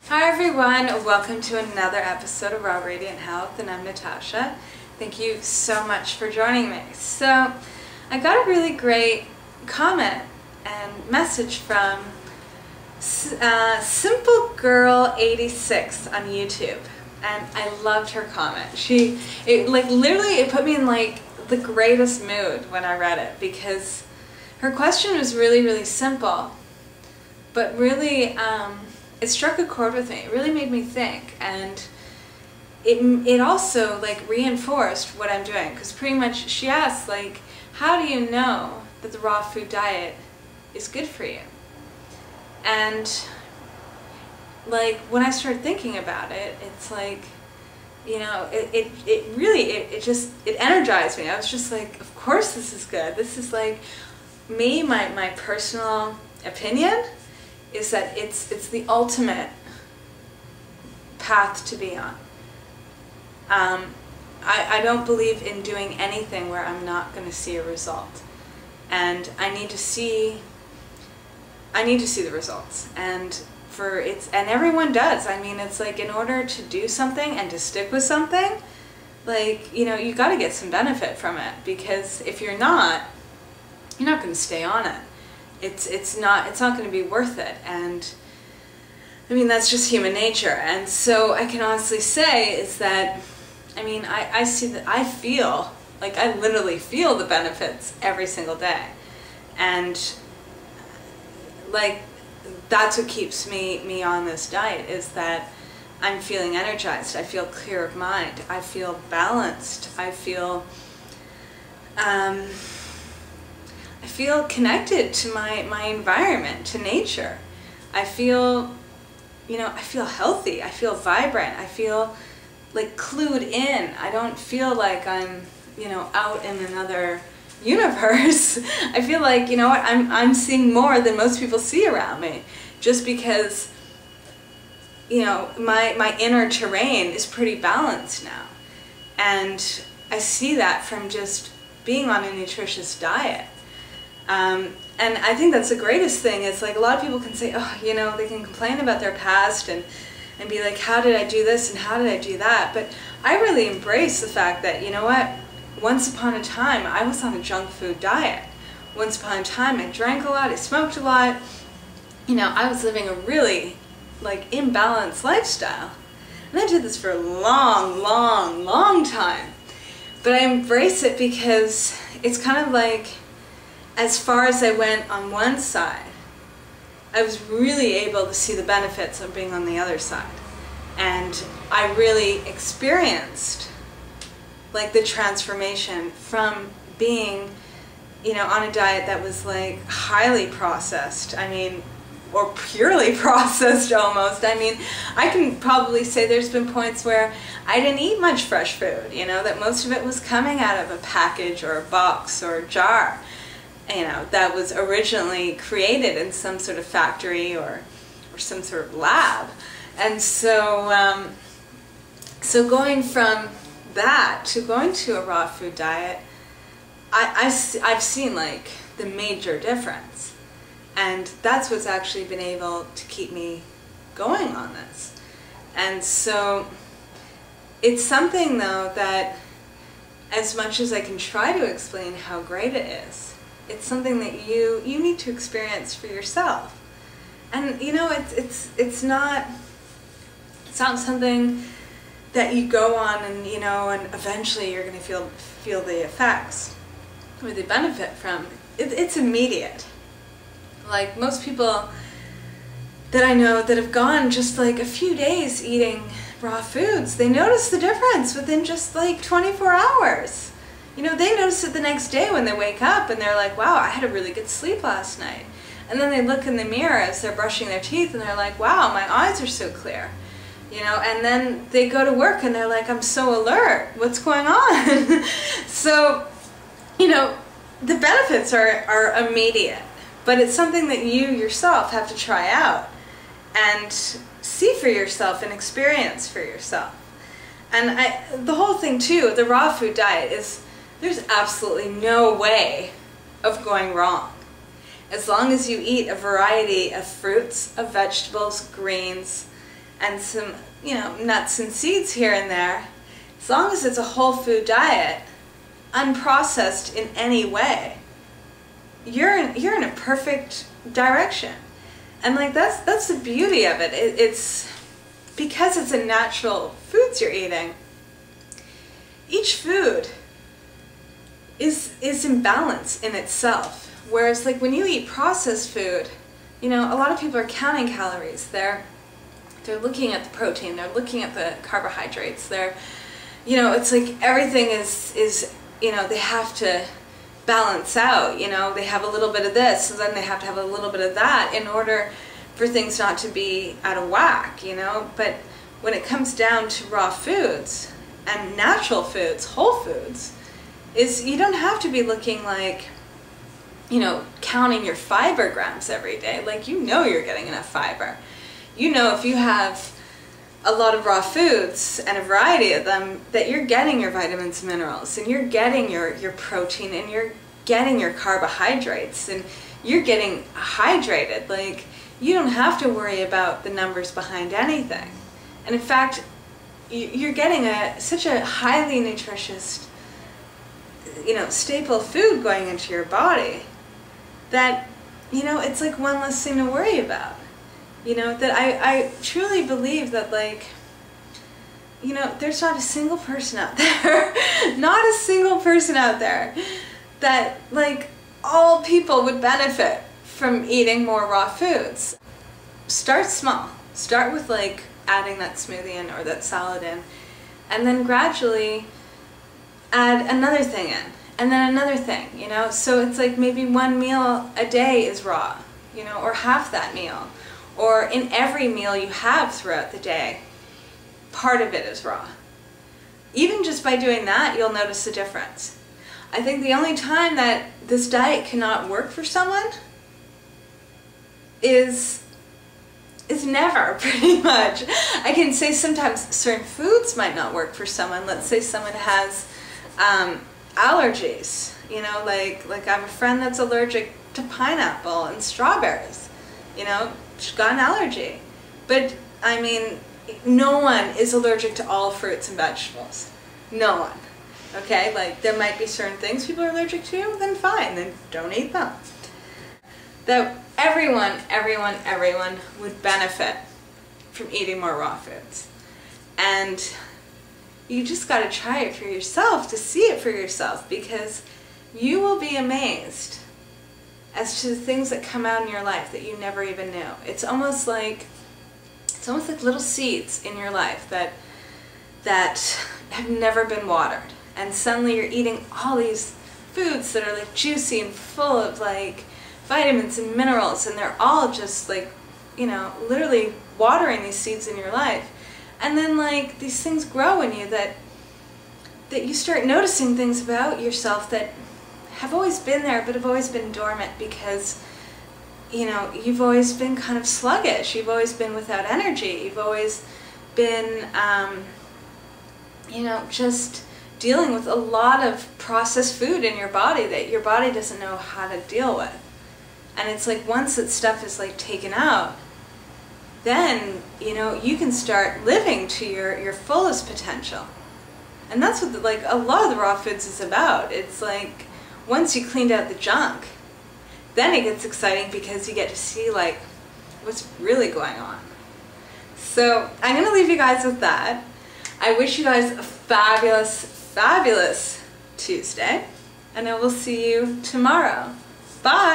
Hi everyone, welcome to another episode of Raw Radiant Health, and I'm Natasha. Thank you so much for joining me. So, I got a really great comment and message from Simple Girl 86 on YouTube, and I loved her comment. It put me in the greatest mood when I read it, because her question was really simple, but really it struck a chord with me. It really made me think, and it also reinforced what I'm doing, because pretty much she asked, how do you know that the raw food diet is good for you? And when I started thinking about it, it's it energized me. I was just like, of course this is good. This is me, my personal opinion is that it's the ultimate path to be on. I don't believe in doing anything where I'm not going to see a result, and I need to see the results, and everyone does. I mean, it's in order to do something and to stick with something, you got to get some benefit from it, because if you're not going to stay on it. It's not going to be worth it, and I mean, that's just human nature. And so I can honestly say is that, I mean, I see that, I literally feel the benefits every single day, and that's what keeps me on this diet, is that I'm feeling energized, I feel clear of mind, I feel balanced, I feel connected to my environment, to nature. I feel, I feel healthy, I feel vibrant, I feel clued in. I don't feel like I'm, out in another universe. I feel like, I'm seeing more than most people see around me, just because, my inner terrain is pretty balanced now. And I see that from just being on a nutritious diet. And I think that's the greatest thing. Is a lot of people can say, oh, they can complain about their past and be like, how did I do this and how did I do that? But I really embrace the fact that, once upon a time I was on a junk food diet. Once upon a time I drank a lot, I smoked a lot. I was living a really imbalanced lifestyle. And I did this for a long time. But I embrace it because it's kind of as far as I went on one side, I was really able to see the benefits of being on the other side. And I really experienced the transformation from being, on a diet that was highly processed. I mean, or purely processed almost. I mean, I can probably say there's been points where I didn't eat much fresh food, that most of it was coming out of a package or a box or a jar. That was originally created in some sort of factory or some sort of lab. And so, so going from that to going to a raw food diet, I've seen the major difference. And that's what's actually been able to keep me going on this. And so it's something, though, that as much as I can try to explain how great it is, it's something that you need to experience for yourself. And it's not something that you go on and and eventually you're going to feel the effects or the benefit from. It's immediate. Most people that I know that have gone just a few days eating raw foods, they notice the difference within just 24 hours. They notice it the next day when they wake up and they're like, wow, I had a really good sleep last night. And then they look in the mirror as they're brushing their teeth and they're like, wow, my eyes are so clear. And then they go to work and they're like, I'm so alert. What's going on? So, the benefits are immediate, but it's something that you yourself have to try out and see for yourself and experience for yourself. And the whole thing too, the raw food diet is, there's absolutely no way of going wrong. As long as you eat a variety of fruits, of vegetables, greens, and some, you know, nuts and seeds here and there, as long as it's a whole food diet, unprocessed in any way, you're in a perfect direction. And like that's the beauty of it. It's because it's a natural foods you're eating. Each food is in balance in itself. Whereas like when you eat processed food, you know, a lot of people are counting calories. They're looking at the protein, they're looking at the carbohydrates, they're, you know, it's like everything is, you know, they have to balance out, you know, they have a little bit of this, so then they have to have a little bit of that in order for things not to be out of whack, you know. But when it comes down to raw foods and natural foods, whole foods, is you don't have to be looking like, you know, counting your fiber grams every day. Like, you know you're getting enough fiber. You know if you have a lot of raw foods and a variety of them, that you're getting your vitamins and minerals, and you're getting your protein, and you're getting your carbohydrates, and you're getting hydrated. Like, you don't have to worry about the numbers behind anything. And in fact, you're getting such a highly nutritious, you know, staple food going into your body that, you know, it's like one less thing to worry about. You know, that I truly believe that, like, you know, there's not a single person out there, not a single person out there that, like, all people would benefit from eating more raw foods. Start small. Start with, like, adding that smoothie in or that salad in, and then gradually add another thing in, and then another thing, you know. So it's like maybe one meal a day is raw, you know, or half that meal. Or in every meal you have throughout the day, part of it is raw. Even just by doing that, you'll notice the difference. I think the only time that this diet cannot work for someone is never, pretty much. I can say sometimes certain foods might not work for someone. Let's say someone has allergies, you know, like I have a friend that's allergic to pineapple and strawberries, you know. She's got an allergy. But, I mean, no one is allergic to all fruits and vegetables. No one. Okay? Like, there might be certain things people are allergic to, then fine, then don't eat them. That everyone would benefit from eating more raw foods. And you just got to try it for yourself, to see it for yourself, because you will be amazed as to the things that come out in your life that you never even knew. It's almost like little seeds in your life that have never been watered, and suddenly you're eating all these foods that are like juicy and full of like vitamins and minerals, and they're all just like, you know, literally watering these seeds in your life. And then like these things grow in you that you start noticing things about yourself that have always been there, but have always been dormant because, you know, you've always been kind of sluggish. You've always been without energy. You've always been, you know, just dealing with a lot of processed food in your body that your body doesn't know how to deal with. And it's like once that stuff is like taken out, then, you know, you can start living to your fullest potential. And that's what like a lot of the raw foods is about. It's like, once you cleaned out the junk, then it gets exciting because you get to see like what's really going on. So I'm going to leave you guys with that. I wish you guys a fabulous, fabulous Tuesday, and I will see you tomorrow. Bye!